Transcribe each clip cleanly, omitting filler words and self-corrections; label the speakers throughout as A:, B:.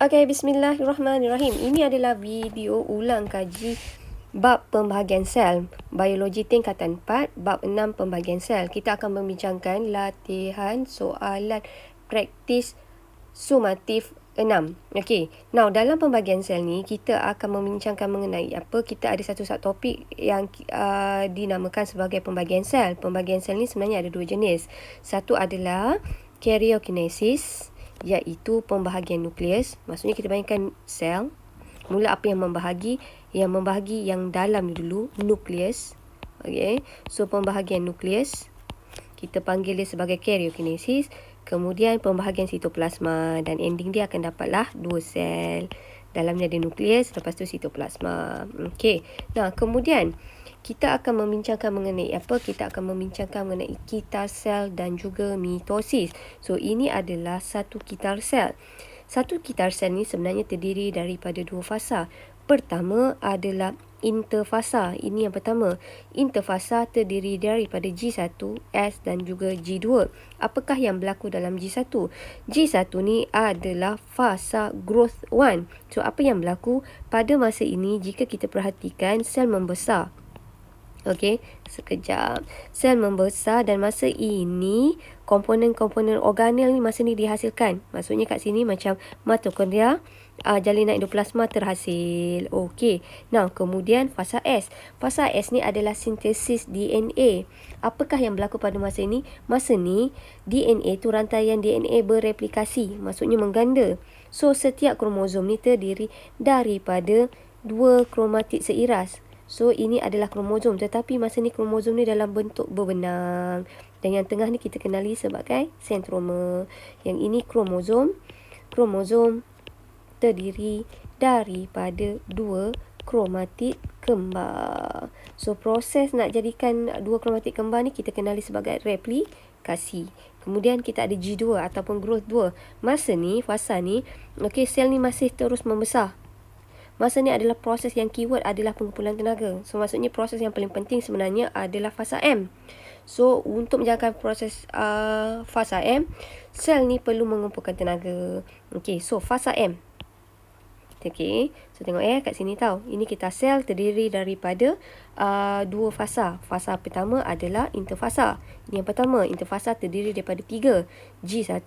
A: Okey, bismillahirrahmanirrahim. Ini adalah video ulang kaji bab pembahagian sel. Biologi tingkatan 4, bab 6 pembahagian sel. Kita akan membincangkan latihan soalan praktis sumatif 6. Okey. Now, dalam pembahagian sel ni, kita akan membincangkan mengenai apa? Kita ada satu topik yang dinamakan sebagai pembahagian sel. Pembahagian sel ni sebenarnya ada dua jenis. Satu adalah karyokinesis, iaitu pembahagian nukleus. Maksudnya kita bayangkan sel, mula apa yang membahagi yang dalam dulu, nukleus. Okey. So pembahagian nukleus kita panggil dia sebagai karyokinesis. Kemudian pembahagian sitoplasma, dan ending dia akan dapatlah dua sel. Dalamnya ada nukleus, lepas tu sitoplasma. Okey. Nah, kemudian kita akan membincangkan mengenai apa? Kita akan membincangkan mengenai kitar sel dan juga mitosis. So, ini adalah satu kitar sel. Satu kitar sel ni sebenarnya terdiri daripada dua fasa. Pertama adalah interfasa. Ini yang pertama. Interfasa terdiri daripada G1, S dan juga G2. Apakah yang berlaku dalam G1? G1 ni adalah fasa growth 1. So, apa yang berlaku pada masa ini jika kita perhatikan sel membesar? Okey, sekejap. Sel membesar dan masa ini komponen-komponen organel ni masa ni dihasilkan. Maksudnya kat sini macam mitokondria, jalinan endoplasma terhasil. Okey. Nah, kemudian fasa S. Fasa S ni adalah sintesis DNA. Apakah yang berlaku pada masa ini? Masa ni DNA tu rantaian DNA bereplikasi, maksudnya mengganda. So, setiap kromosom ni terdiri daripada dua kromatid seiras. So, ini adalah kromosom. Tetapi masa ni kromosom ni dalam bentuk berbenang. Dan yang tengah ni kita kenali sebagai sentroma. Yang ini kromosom. Kromosom terdiri daripada dua kromatid kembar. So, proses nak jadikan dua kromatid kembar ni kita kenali sebagai replikasi. Kemudian kita ada G2 ataupun growth 2. Masa ni, fasa ni, okey, sel ni masih terus membesar. Masa ni adalah proses yang keyword adalah pengumpulan tenaga. So, maksudnya proses yang paling penting sebenarnya adalah fasa M. So, untuk menjalankan proses fasa M, sel ni perlu mengumpulkan tenaga. Okey, so fasa M. Okey, so tengok kat sini tahu. Ini kita sel terdiri daripada dua fasa. Fasa pertama adalah interfasa. Ini yang pertama, interfasa terdiri daripada 3. G1,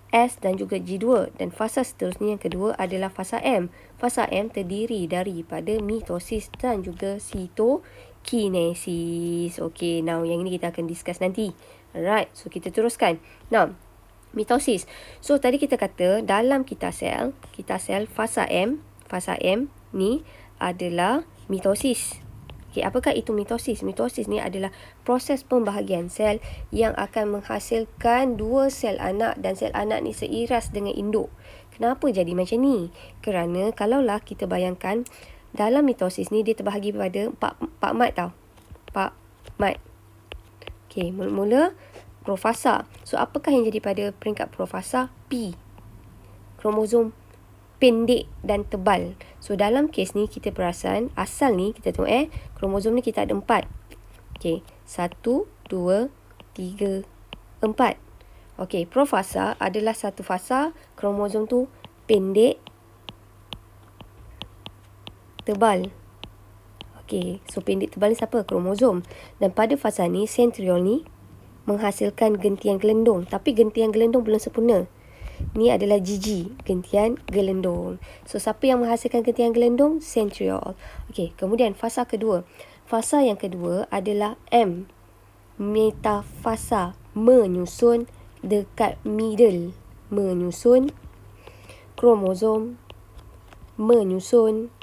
A: S dan juga G2, dan fasa seterusnya yang kedua adalah fasa M. Fasa M terdiri daripada mitosis dan juga sitokinesis. Okey, now yang ini kita akan discuss nanti. Alright, so kita teruskan. Now, mitosis. So tadi kita kata dalam kitar sel fasa M ni adalah mitosis. Okay, apakah itu mitosis? Mitosis ni adalah proses pembahagian sel yang akan menghasilkan dua sel anak, dan sel anak ni seiras dengan induk. Kenapa jadi macam ni? Kerana kalaulah kita bayangkan dalam mitosis ni dia terbahagi pada 4 mat tau. 4 mat. Okey, mula-mula profasa. So, apakah yang jadi pada peringkat profasa? P. Kromosom pendek dan tebal. So, dalam kes ni kita perasan, asal ni kita tengok kromosom ni kita ada 4. Okey, 1, 2, 3, 4. Okey, profasa adalah satu fasa, kromosom tu pendek, tebal. Okey, so pendek tebal ni siapa? Kromosom. Dan pada fasa ni, sentriol ni menghasilkan gentian gelendung. Tapi gentian gelendung belum sempurna. Ni adalah GG, gentian gelendung. So, siapa yang menghasilkan gentian gelendung? Sentriol. Okey, kemudian fasa kedua. Fasa yang kedua adalah M. Metafasa, menyusun dekat middle. Menyusun kromosom, menyusun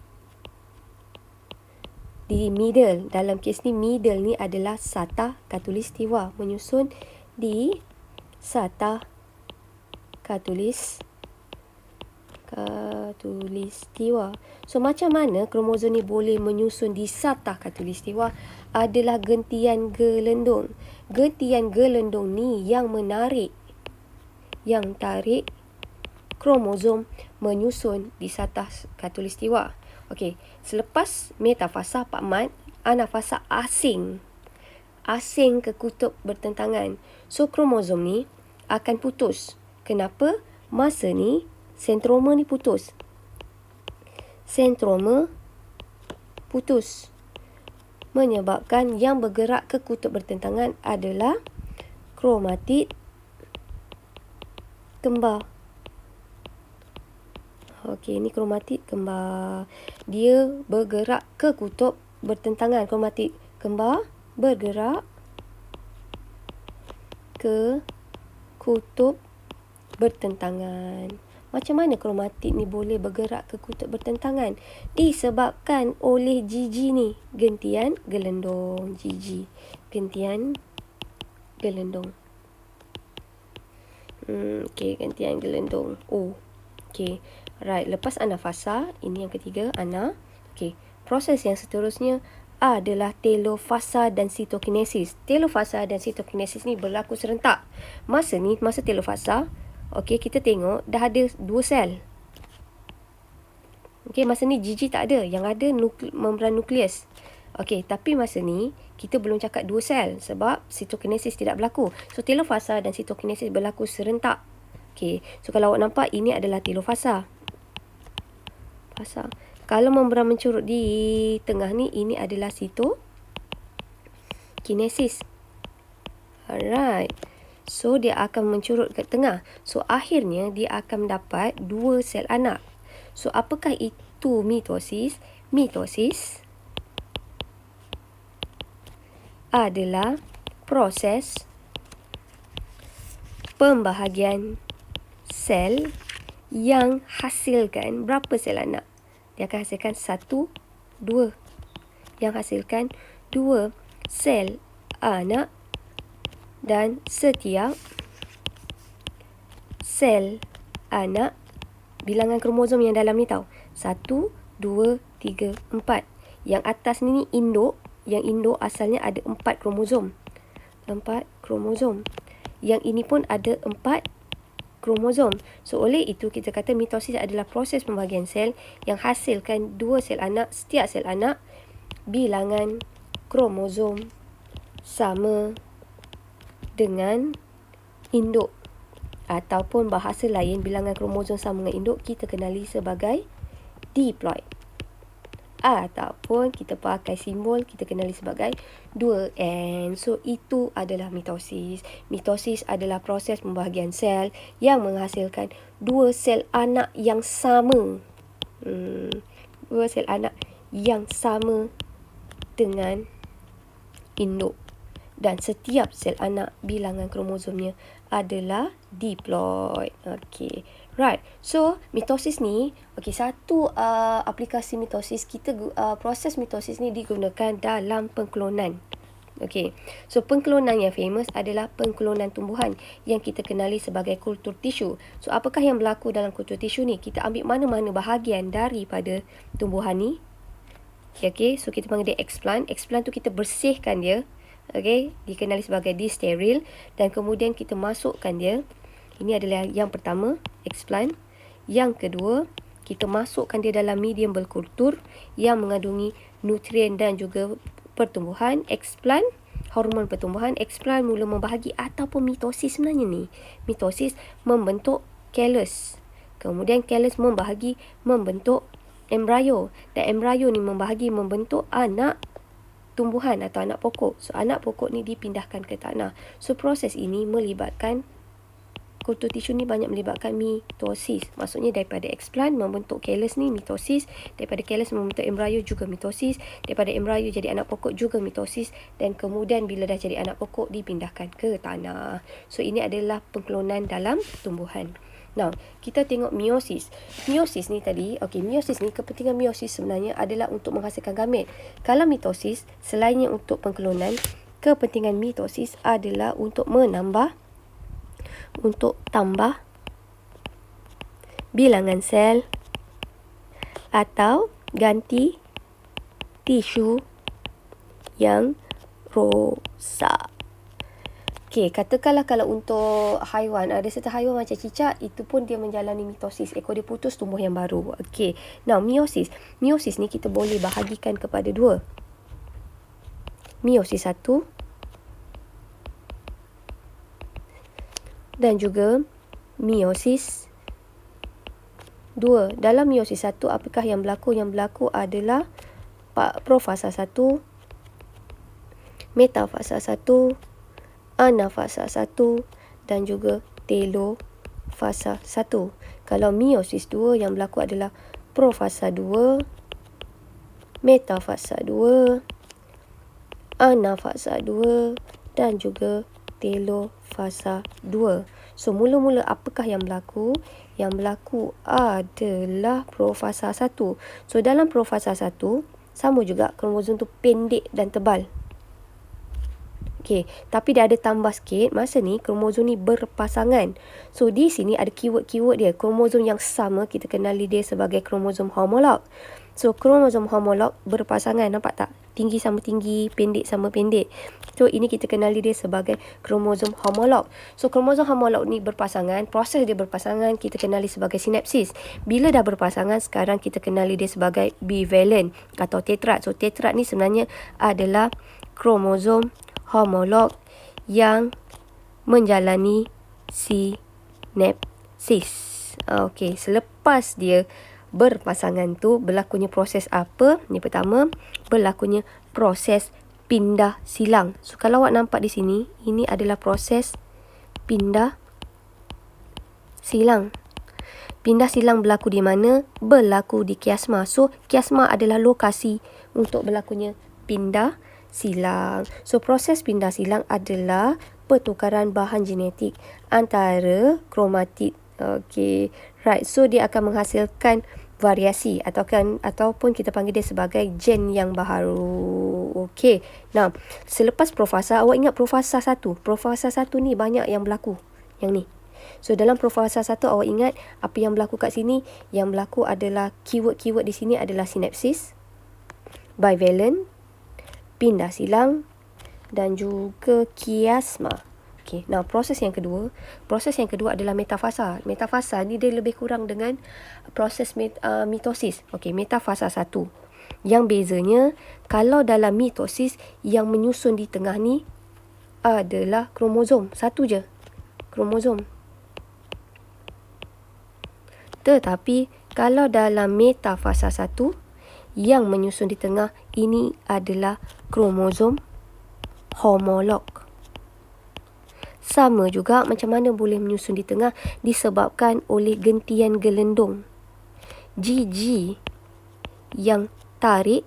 A: di middle. Dalam kes ni, middle ni adalah sata khatulistiwa. Menyusun di sata khatulistiwa. So, macam mana kromosom ni boleh menyusun di sata khatulistiwa? Adalah gentian gelendung. Gentian gelendung ni yang menarik, yang tarik kromosom menyusun di sata khatulistiwa. Okey, selepas metafasa 4 mat, anafasa asing. Asing ke kutub bertentangan. So, kromosom ni akan putus. Kenapa? Masa ni Sentroma ni putus. Sentroma putus. Menyebabkan yang bergerak ke kutub bertentangan adalah kromatid kembar. Okey, ini kromatid kembar. Dia bergerak ke kutub bertentangan. Kromatid kembar bergerak ke kutub bertentangan. Macam mana kromatid ni boleh bergerak ke kutub bertentangan? Disebabkan oleh GG ni, gentian gelendong. GG, gentian gelendong. Okey, gentian gelendong. Oh, okey. Right, lepas anafasa, ini yang ketiga, ana. Okey, proses yang seterusnya adalah telofasa dan sitokinesis. Telofasa dan sitokinesis ni berlaku serentak. Masa telofasa, okey, kita tengok dah ada 2 sel. Okey, masa ni GG tak ada. Yang ada membran nukleus. Okey, tapi masa ni kita belum cakap 2 sel sebab sitokinesis tidak berlaku. So, telofasa dan sitokinesis berlaku serentak. Okey, so kalau awak nampak ini adalah telofasa. Kalau membran mencurut di tengah ni, ini adalah sitokinesis. Alright. So, dia akan mencurut ke tengah. So, akhirnya dia akan dapat 2 sel anak. So, apakah itu mitosis? Mitosis adalah proses pembahagian sel yang hasilkan berapa sel anak? Dia akan hasilkan 1, 2. Yang hasilkan 2 sel anak, dan setiap sel anak bilangan kromosom yang dalam ni tahu. 1, 2, 3, 4. Yang atas ni induk. Yang induk asalnya ada 4 kromosom. 4 kromosom. Yang ini pun ada 4 kromosom. So, oleh itu kita kata mitosis adalah proses pembahagian sel yang hasilkan 2 sel anak. Setiap sel anak bilangan kromosom sama dengan induk. Ataupun bahasa lain, bilangan kromosom sama dengan induk kita kenali sebagai diploid. Ataupun kita pakai simbol, kita kenali sebagai 2N. So, itu adalah mitosis. Mitosis adalah proses pembahagian sel yang menghasilkan 2 sel anak yang sama. 2 sel anak yang sama dengan induk. Dan setiap sel anak bilangan kromosomnya adalah diploid. Okey. Right. So, mitosis ni, satu aplikasi mitosis proses mitosis ni digunakan dalam pengklonan. Okey. So, pengklonan yang famous adalah pengklonan tumbuhan yang kita kenali sebagai kultur tisu. So, apakah yang berlaku dalam kultur tisu ni? Kita ambil mana-mana bahagian daripada tumbuhan ni. Okey. So, kita panggil dia explant. Explant tu kita bersihkan dia. Okey, dikenali sebagai disteril, dan kemudian kita masukkan dia. Ini adalah yang pertama, explant. Yang kedua, kita masukkan dia dalam medium berkultur yang mengandungi nutrien dan juga pertumbuhan. Explant, hormon pertumbuhan. Explant mula membahagi ataupun mitosis sebenarnya ni. Mitosis membentuk callus. Kemudian callus membahagi membentuk embrio. Dan embrio ni membahagi membentuk anak tumbuhan atau anak pokok. So, anak pokok ni dipindahkan ke tanah. So, proses ini melibatkan, kultur tisu ni banyak melibatkan mitosis. Maksudnya daripada explant membentuk callus ni mitosis. Daripada callus membentuk embrio juga mitosis. Daripada embrio jadi anak pokok juga mitosis. Dan kemudian bila dah jadi anak pokok dipindahkan ke tanah. So, ini adalah pengklonan dalam tumbuhan. Now, kita tengok meiosis. Meiosis ni tadi, meiosis ni, kepentingan meiosis sebenarnya adalah untuk menghasilkan gamet. Kalau mitosis, selainnya untuk pengklonan, kepentingan mitosis adalah untuk tambah bilangan sel atau ganti tisu yang rosak. Okey, katakanlah kalau untuk haiwan, ada serta haiwan macam cicak, itu pun dia menjalani mitosis. Ekor dia putus, tumbuh yang baru. Okey, now meiosis. Meiosis ni kita boleh bahagikan kepada 2. Meiosis 1 dan juga meiosis 2. Dalam meiosis 1, apakah yang berlaku? Yang berlaku adalah profasa 1, metafasa 1, anafasa 1 dan juga telofasa 1. Kalau meiosis 2, yang berlaku adalah profasa 2, metafasa 2, anafasa 2 dan juga telofasa 2. So, mula-mula apakah yang berlaku? Yang berlaku adalah profasa 1. So, dalam profasa 1, sama juga kromosom tu pendek dan tebal. Okey, tapi dia ada tambah sikit. Masa ni, kromosom ni berpasangan. So, di sini ada keyword-keyword dia. Kromosom yang sama, kita kenali dia sebagai kromosom homolog. So, kromosom homolog berpasangan. Nampak tak? Tinggi sama tinggi, pendek sama pendek. So, ini kita kenali dia sebagai kromosom homolog. So, kromosom homolog ni berpasangan. Proses dia berpasangan, kita kenali sebagai sinapsis. Bila dah berpasangan, sekarang kita kenali dia sebagai bivalent atau tetrad. So, tetrad ni sebenarnya adalah kromosom homolog yang menjalani sinapsis. Okey, selepas dia berpasangan tu, berlakunya proses apa? Yang pertama, berlakunya proses pindah silang. So, kalau awak nampak di sini, ini adalah proses pindah silang. Pindah silang berlaku di mana? Berlaku di kiasma. So, kiasma adalah lokasi untuk berlakunya pindah silang. So, proses pindah silang adalah pertukaran bahan genetik antara kromatid. Okey, right. So, dia akan menghasilkan variasi ataupun kita panggil dia sebagai gen yang baharu. Okey. Nah, selepas profasa, awak ingat profasa 1. Profasa 1 ni banyak yang berlaku. Yang ni. So, dalam profasa 1 awak ingat apa yang berlaku kat sini? Yang berlaku adalah keyword-keyword di sini adalah sinapsis, bivalent, pindah silang dan juga kiasma. Okey, nah proses yang kedua adalah metafasa. Metafasa ni dia lebih kurang dengan proses mitosis. Okey, metafasa 1. Yang bezanya, kalau dalam mitosis yang menyusun di tengah ni adalah kromosom. Satu je. Kromosom. Tetapi kalau dalam metafasa 1 yang menyusun di tengah ini adalah kromosom homolog. Sama juga macam mana boleh menyusun di tengah disebabkan oleh gentian gelendung. Gigi yang tarik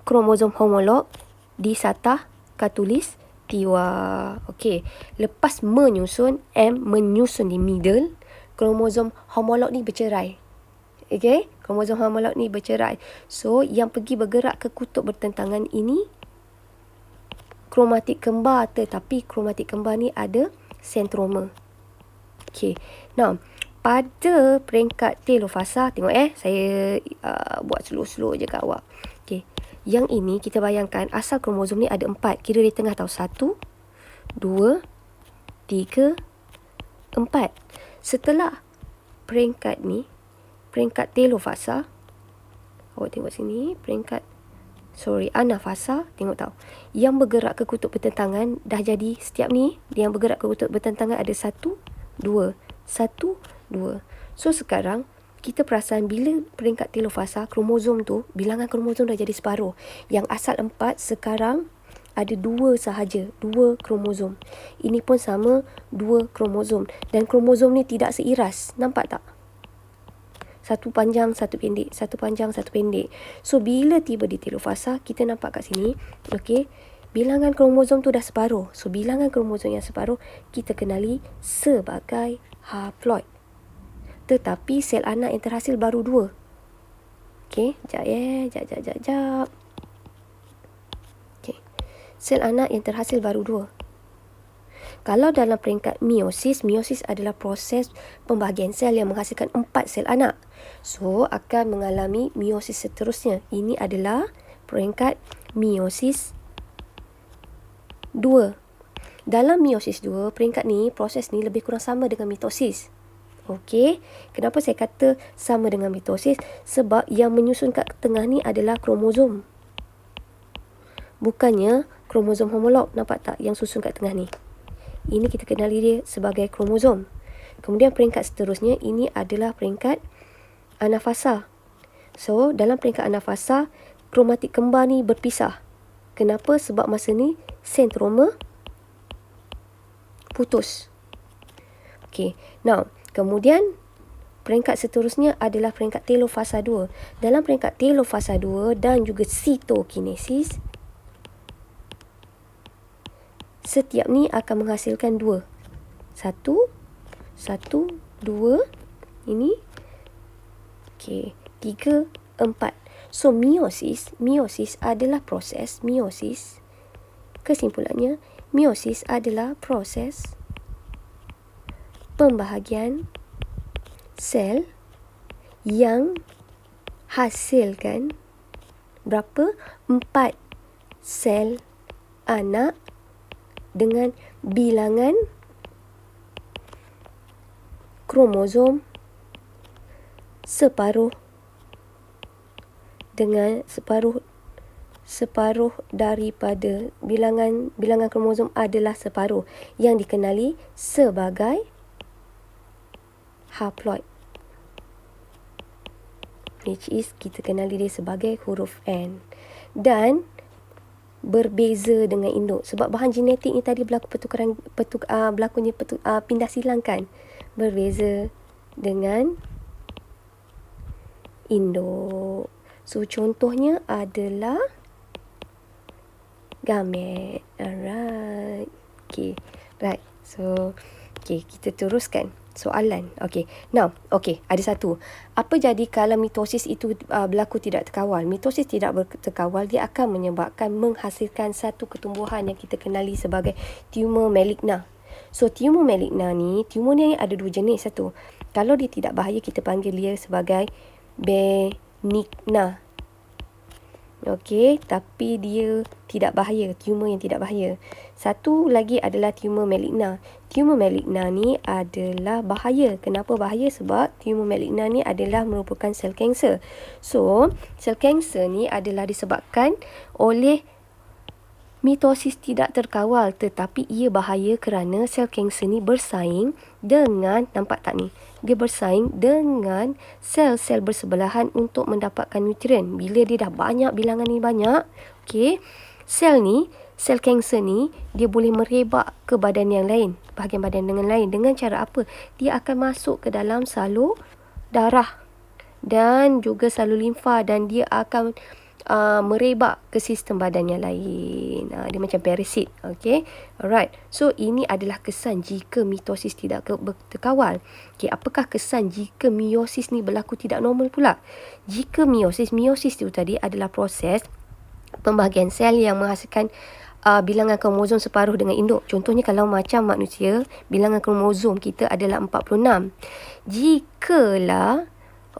A: kromosom homolog di satah katulistiwa. Okey, lepas menyusun, M menyusun di middle, kromosom homolog ni bercerai. Okey, kromosom homolog ni bercerai. So, yang pergi bergerak ke kutub bertentangan ini kromatik kembar, tetapi kromatik kembar ni ada sentroma. Okey. Now, pada peringkat telofasa, tengok saya buat slow-slow je kat awak. Okey. Yang ini kita bayangkan asal kromosom ni ada 4. Kira di tengah tahu. 1, 2, 3, 4. Setelah peringkat ni, peringkat telofasa, awak tengok sini, anafasa, tengok tahu. Yang bergerak ke kutub bertentangan dah jadi setiap ni, yang bergerak ke kutub bertentangan ada 1, 2, 1, 2. So, sekarang kita perasan bila peringkat telofasa, kromosom tu, bilangan kromosom dah jadi separuh. Yang asal 4, sekarang ada 2 sahaja, 2 kromosom. Ini pun sama, 2 kromosom. Dan kromosom ni tidak seiras, nampak tak? Satu panjang, satu pendek. Satu panjang, satu pendek. So, bila tiba di telofasa, kita nampak kat sini. Okey. Bilangan kromosom tu dah separuh. So, bilangan kromosom yang separuh, kita kenali sebagai haploid. Tetapi, sel anak yang terhasil baru 2. Okey. Sekejap. Okey. Sel anak yang terhasil baru 2. Kalau dalam peringkat meiosis adalah proses pembahagian sel yang menghasilkan 4 sel anak. So, akan mengalami meiosis seterusnya. Ini adalah peringkat meiosis 2. Dalam meiosis 2, peringkat ni, proses ni lebih kurang sama dengan mitosis. Okey, kenapa saya kata sama dengan mitosis? Sebab yang menyusun kat tengah ni adalah kromosom. Bukannya kromosom homolog, nampak tak yang susun kat tengah ni? Ini kita kenali dia sebagai kromosom. Kemudian peringkat seterusnya, ini adalah peringkat anafasa. So, dalam peringkat anafasa, kromatik kembar ni berpisah. Kenapa? Sebab masa ni sentroma putus. Okay. Now, kemudian peringkat seterusnya adalah peringkat telofasa 2. Dalam peringkat telofasa 2 dan juga sitokinesis, setiap ni akan menghasilkan 2. 1, 2, ini. Okay. 3, 4. So, meiosis adalah proses, kesimpulannya, meiosis adalah proses pembahagian sel yang hasilkan berapa? 4 sel anak dengan bilangan kromosom separuh daripada bilangan kromosom adalah separuh yang dikenali sebagai haploid, which is kita kenali dia sebagai huruf N, dan berbeza dengan induk sebab bahan genetik ni tadi berlaku pindah silang kan, berbeza dengan induk. So, contohnya adalah gamet. Alright. Okay. Right. So, okay, kita teruskan soalan. Okay. Now, okay, ada satu. Apa jadi kalau mitosis itu berlaku tidak terkawal? Mitosis tidak terkawal, dia akan menyebabkan menghasilkan satu ketumbuhan yang kita kenali sebagai tumor maligna. So, tumor maligna ni, tumor ni ada dua jenis. Satu, kalau dia tidak bahaya, kita panggil dia sebagai benigna. Okey, tapi dia tidak bahaya, tumor yang tidak bahaya. Satu lagi adalah tumor maligna. Tumor maligna ni adalah bahaya. Kenapa bahaya? Sebab tumor maligna ni adalah merupakan sel kanser. So, sel kanser ni adalah disebabkan oleh mitosis tidak terkawal, tetapi ia bahaya kerana sel kanser ni bersaing dengan, nampak tak ni? Dia bersaing dengan sel-sel bersebelahan untuk mendapatkan nutrien. Bila dia dah banyak, bilangan ni banyak, okey, sel kanser ni, dia boleh merebak ke badan yang lain, bahagian badan dengan lain. Dengan cara apa? Dia akan masuk ke dalam salur darah dan juga salur limfa, dan dia akan merebak ke sistem badan yang lain. Dia macam parasit. Okay. Alright. So, ini adalah kesan jika mitosis tidak terkawal. Okay. Apakah kesan jika meiosis ni berlaku tidak normal pula? Jika meiosis itu tadi adalah proses pembahagian sel yang menghasilkan bilangan kromosom separuh dengan induk. Contohnya kalau macam manusia, bilangan kromosom kita adalah 46. Jikalau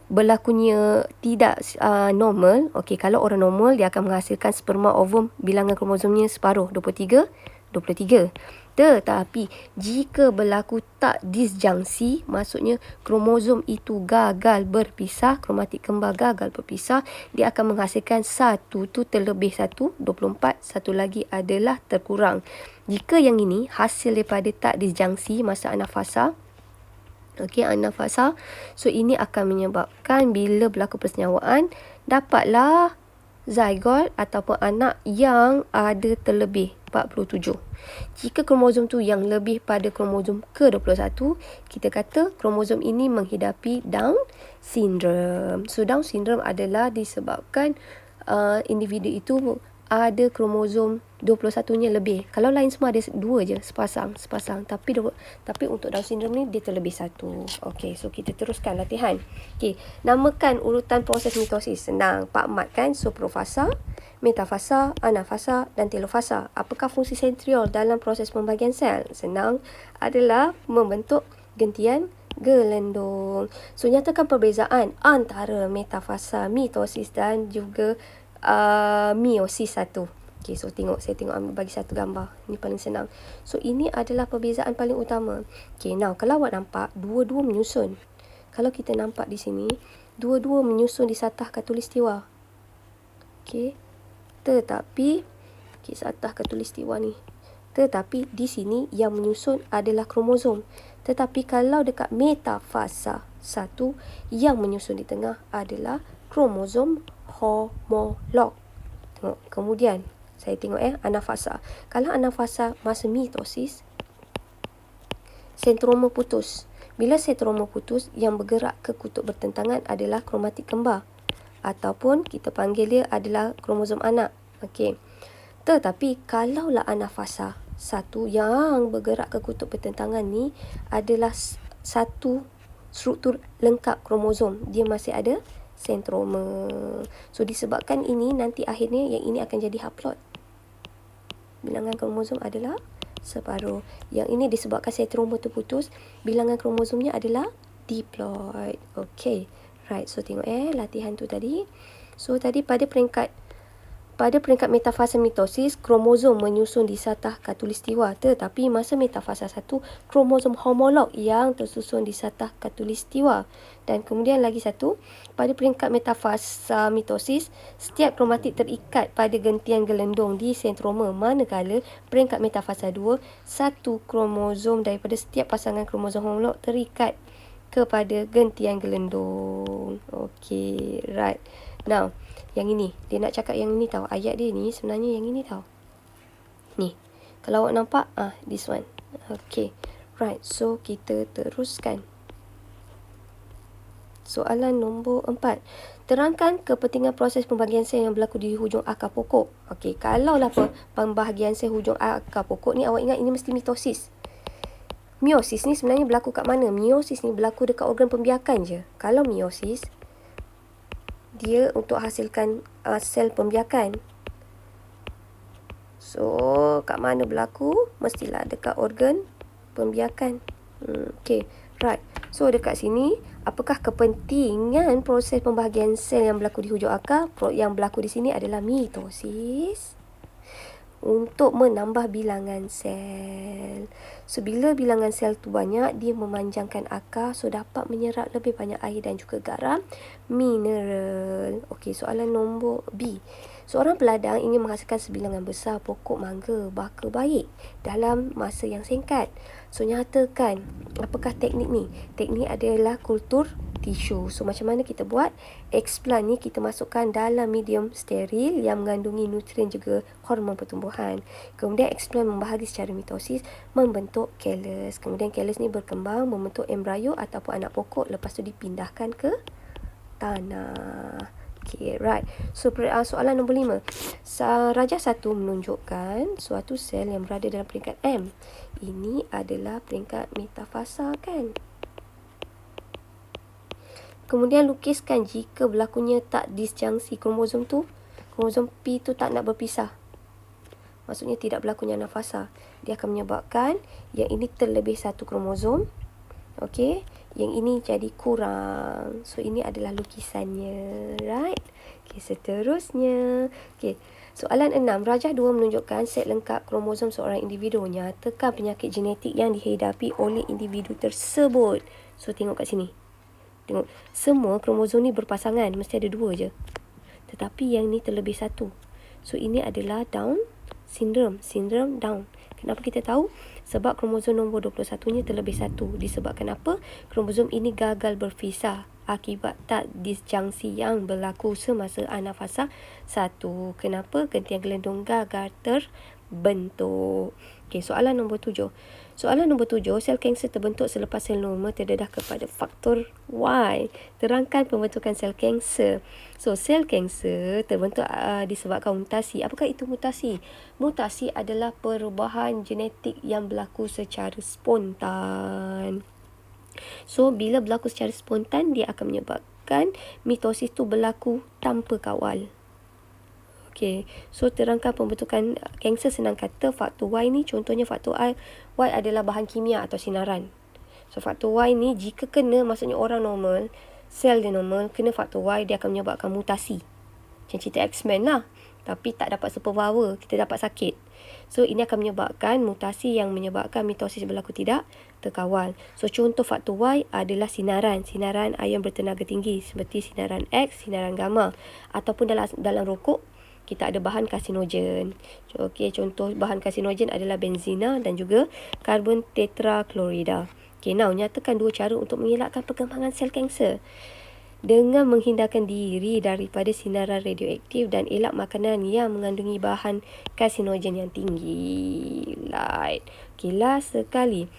A: berlakunya tidak normal, okey, kalau orang normal dia akan menghasilkan sperma ovum bilangan kromosomnya separuh, 23. Tetapi jika berlaku tak disjungsi, maksudnya kromosom itu gagal berpisah, kromatik kembar gagal berpisah, dia akan menghasilkan satu tu terlebih 1, 24, satu lagi adalah terkurang. Jika yang ini hasil daripada tak disjungsi masa anafasa, okey, anafasa. So, ini akan menyebabkan bila berlaku persenyawaan, dapatlah zygote ataupun anak yang ada terlebih 47. Jika kromosom tu yang lebih pada kromosom ke-21, kita kata kromosom ini menghidapi Down syndrome. So, Down syndrome adalah disebabkan individu itu ada kromosom 21-nya lebih. Kalau lain semua ada 2 je, sepasang. Tapi untuk Down syndrome ni dia terlebih 1. Okey, so kita teruskan latihan. Okey, namakan urutan proses mitosis. Senang, Pak Mat kan? So, profasa, metafasa, anafasa dan telofasa. Apakah fungsi sentriol dalam proses pembahagian sel? Senang, adalah membentuk gentian gelendung. So, nyatakan perbezaan antara metafasa, mitosis dan juga meiosis 1. Okay, so saya tengok ambil bagi satu gambar. Ini paling senang. So, ini adalah perbezaan paling utama. Okay, now kalau awak nampak, dua-dua menyusun. Kalau kita nampak di sini, dua-dua menyusun di satah khatulistiwa. Okay, tetapi, okay, satah khatulistiwa ni. Tetapi di sini yang menyusun adalah kromosom. Tetapi kalau dekat metafasa 1, yang menyusun di tengah adalah kromosom homolog. Tengok, kemudian saya tengok anafasa. Kalau anafasa masa mitosis, sentroma putus. Bila sentroma putus, yang bergerak ke kutub bertentangan adalah kromatik kembar. Ataupun kita panggil dia adalah kromosom anak. Okey. Tetapi kalaulah anafasa 1 yang bergerak ke kutub bertentangan ni adalah satu struktur lengkap kromosom. Dia masih ada sentroma. So disebabkan ini, nanti akhirnya yang ini akan jadi haploid. Bilangan kromosom adalah separuh. Yang ini disebabkan sentroma terputus, bilangan kromosomnya adalah diploid. Okey. Right. So tengok latihan tu tadi. So tadi pada peringkat metafasa mitosis, kromosom menyusun di satah khatulistiwa. Tetapi masa metafasa 1, kromosom homolog yang tersusun di satah khatulistiwa. Dan kemudian lagi satu, pada peringkat metafasa mitosis, setiap kromatik terikat pada gentian gelendong di sentroma. Manakala peringkat metafasa 2, satu kromosom daripada setiap pasangan kromosom homolog terikat kepada gentian gelendong. Okey, right. Now, yang ini, dia nak cakap yang ini tau. Ayat dia ni sebenarnya yang ini tau. Ni, kalau awak nampak, this one. Okay, right. So, kita teruskan. Soalan nombor 4. Terangkan kepentingan proses pembahagian sel yang berlaku di hujung akar pokok. Okey, kalaulah pembahagian sel hujung akar pokok ni, awak ingat ini mesti mitosis. Meiosis ni sebenarnya berlaku kat mana? Meiosis ni berlaku dekat organ pembiakan je. Kalau meiosis, dia untuk hasilkan sel pembiakan. So, kat mana berlaku? Mestilah dekat organ pembiakan. Okay, right. So, dekat sini, apakah kepentingan proses pembahagian sel yang berlaku di hujung akar? Yang berlaku di sini adalah mitosis untuk menambah bilangan sel. So, bila bilangan sel tu banyak, dia memanjangkan akar, so dapat menyerap lebih banyak air dan juga garam mineral. Okey, soalan nombor B. Seorang peladang ingin menghasilkan sebilangan besar pokok mangga baka baik dalam masa yang singkat. So, nyatakan apakah teknik ni? Teknik adalah kultur tisu. So, macam mana kita buat? Explant ni kita masukkan dalam medium steril yang mengandungi nutrien juga hormon pertumbuhan. Kemudian explant membahagi secara mitosis membentuk callus. Kemudian callus ni berkembang membentuk embrio ataupun anak pokok, lepas tu dipindahkan ke tanah. Okay, right. So, soalan nombor 5. Rajah 1 menunjukkan suatu sel yang berada dalam peringkat M. Ini adalah peringkat metafasa, kan? Kemudian lukiskan jika berlakunya tak disjungsi kromosom tu, kromosom P tu tak nak berpisah. Maksudnya tidak berlakunya anafasa. Dia akan menyebabkan yang ini terlebih satu kromosom. Okey, yang ini jadi kurang. So, ini adalah lukisannya, right? Okey, seterusnya. Okey, soalan 6. Rajah 2 menunjukkan set lengkap kromosom seorang individu. Nyatakan penyakit genetik yang dihidapi oleh individu tersebut. So, tengok kat sini. Tengok, semua kromosom ni berpasangan, mesti ada 2 je. Tetapi yang ni terlebih satu. So, ini adalah Down syndrome, sindrom Down. Kenapa kita tahu? Sebab kromosom nombor 21-nya terlebih satu. Disebabkan apa? Kromosom ini gagal berpisah akibat tak disjungsi yang berlaku semasa anafasa 1. Kenapa? Gentian gelendong gagal terbentuk. Okey, soalan nombor 7. Soalan nombor 7, sel kanser terbentuk selepas sel normal terdedah kepada faktor Y. Terangkan pembentukan sel kanser. So, sel kanser terbentuk disebabkan mutasi. Apakah itu mutasi? Mutasi adalah perubahan genetik yang berlaku secara spontan. So, bila berlaku secara spontan, dia akan menyebabkan mitosis tu berlaku tanpa kawal. Okey, so terangkan pembentukan kanser senang kata. Faktor Y ni, contohnya faktor Y adalah bahan kimia atau sinaran. So, faktor Y ni jika kena, maksudnya orang normal, sel dia normal, kena faktor Y, dia akan menyebabkan mutasi. Macam cerita X-Men lah. Tapi tak dapat superpower, kita dapat sakit. So, ini akan menyebabkan mutasi yang menyebabkan mitosis berlaku tidak terkawal. So, contoh faktor Y adalah sinaran ion bertenaga tinggi seperti sinaran X, sinaran gamma. Ataupun dalam rokok, kita ada bahan karsinogen. Okey, contoh bahan karsinogen adalah benzina dan juga karbon tetraklorida. Okey, now nyatakan 2 cara untuk mengelakkan perkembangan sel kanser. Dengan menghindarkan diri daripada sinaran radioaktif dan elak makanan yang mengandungi bahan karsinogen yang tinggi. Light. Okey, last sekali.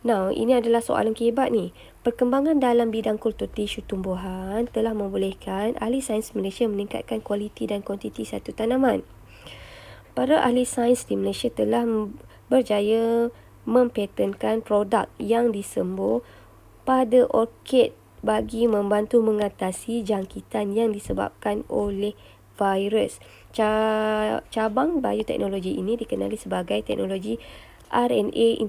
A: Now, ini adalah soalan kehebat ni. Perkembangan dalam bidang kultur tisu tumbuhan telah membolehkan ahli sains Malaysia meningkatkan kualiti dan kuantiti satu tanaman. Para ahli sains di Malaysia telah berjaya mempatenkan produk yang disembur pada orkid bagi membantu mengatasi jangkitan yang disebabkan oleh virus. Cabang bioteknologi ini dikenali sebagai teknologi RNA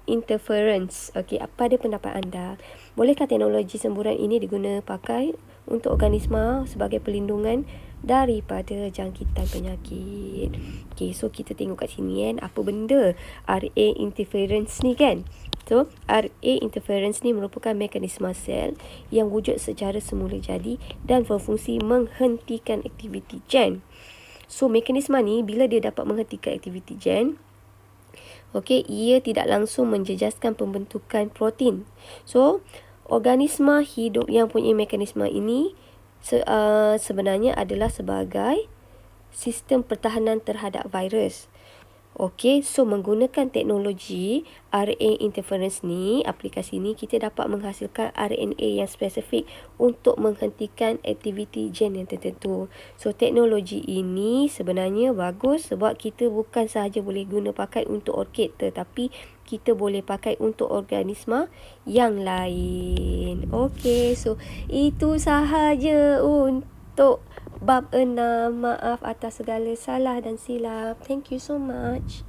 A: interference. Okey, apa dia pendapat anda? Bolehkah teknologi semburan ini diguna pakai untuk organisma sebagai perlindungan daripada jangkitan penyakit? Okey, so kita tengok kat sini kan, apa benda RNA interference ni kan? So, RNA interference ni merupakan mekanisme sel yang wujud secara semula jadi dan berfungsi menghentikan aktiviti gen. So, mekanisme ni bila dia dapat menghentikan aktiviti gen, okey, ia tidak langsung menjejaskan pembentukan protein. So, organisma hidup yang punya mekanisme ini sebenarnya adalah sebagai sistem pertahanan terhadap virus. Okey, so menggunakan teknologi RNA interference ni, aplikasi ni, kita dapat menghasilkan RNA yang spesifik untuk menghentikan aktiviti gen yang tertentu. So, teknologi ini sebenarnya bagus sebab kita bukan sahaja boleh guna pakai untuk orkid, tetapi kita boleh pakai untuk organisma yang lain. Okey, so itu sahaja untuk bab 6. Maaf atas segala salah dan silap. Thank you so much.